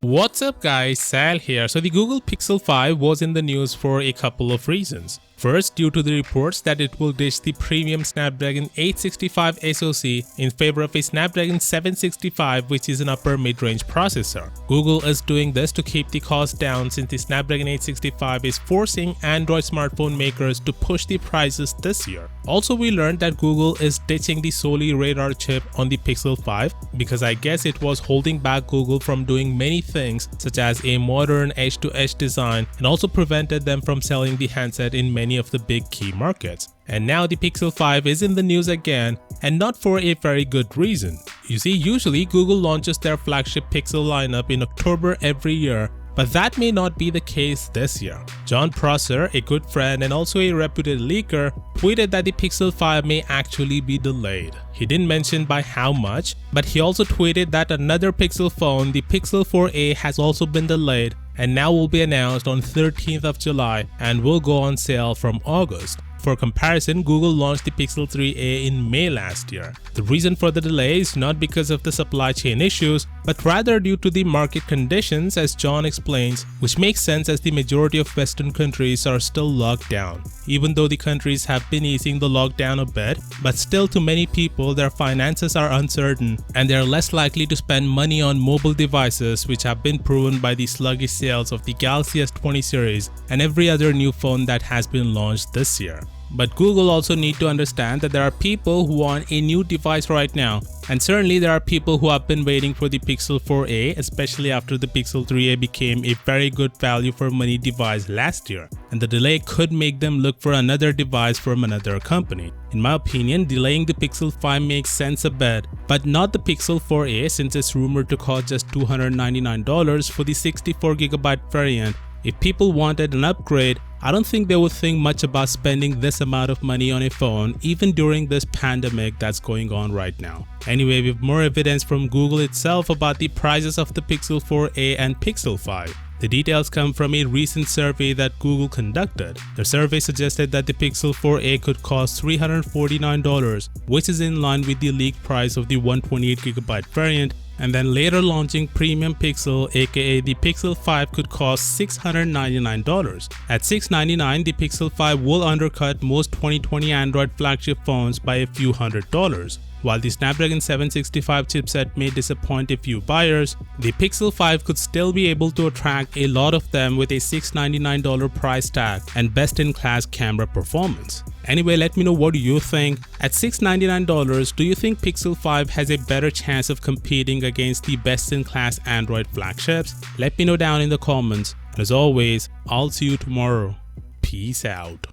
What's up guys, Sal here. So the Google Pixel 5 was in the news for a couple of reasons. First, due to the reports that it will ditch the premium Snapdragon 865 SoC in favor of a Snapdragon 765, which is an upper mid-range processor. Google is doing this to keep the cost down since the Snapdragon 865 is forcing Android smartphone makers to push the prices this year. Also, we learned that Google is ditching the Soli radar chip on the Pixel 5 because I guess it was holding back Google from doing many things such as a modern edge-to-edge design and also prevented them from selling the handset in many of the big key markets. And now the Pixel 5 is in the news again, and not for a very good reason. You see, usually Google launches their flagship Pixel lineup in October every year, but that may not be the case this year. John Prosser, a good friend and also a reputed leaker, tweeted that the Pixel 5 may actually be delayed. He didn't mention by how much, but he also tweeted that another Pixel phone, the Pixel 4a, has also been delayed and now will be announced on 13th of July and will go on sale from August. For comparison, Google launched the Pixel 3a in May last year. The reason for the delay is not because of the supply chain issues, but rather due to the market conditions, as John explains, which makes sense as the majority of Western countries are still locked down. Even though the countries have been easing the lockdown a bit, but still to many people their finances are uncertain and they are less likely to spend money on mobile devices, which have been proven by the sluggish sales of the Galaxy S20 series and every other new phone that has been launched this year. But Google also need to understand that there are people who want a new device right now, and certainly there are people who have been waiting for the Pixel 4a, especially after the Pixel 3a became a very good value for money device last year, and the delay could make them look for another device from another company. In my opinion, delaying the Pixel 5 makes sense a bit, but not the Pixel 4a since it's rumored to cost just $299 for the 64GB variant. If people wanted an upgrade, I don't think they would think much about spending this amount of money on a phone even during this pandemic that's going on right now. Anyway, we have more evidence from Google itself about the prices of the Pixel 4a and Pixel 5. The details come from a recent survey that Google conducted. The survey suggested that the Pixel 4a could cost $349, which is in line with the leaked price of the 128GB variant, and then later launching premium Pixel, aka the Pixel 5, could cost $699. At $699, the Pixel 5 will undercut most 2020 Android flagship phones by a few $100s. While the Snapdragon 765 chipset may disappoint a few buyers, the Pixel 5 could still be able to attract a lot of them with a $699 price tag and best-in-class camera performance. Anyway, let me know what do you think. At $699, do you think Pixel 5 has a better chance of competing against the best-in-class Android flagships? Let me know down in the comments. As always, I'll see you tomorrow. Peace out.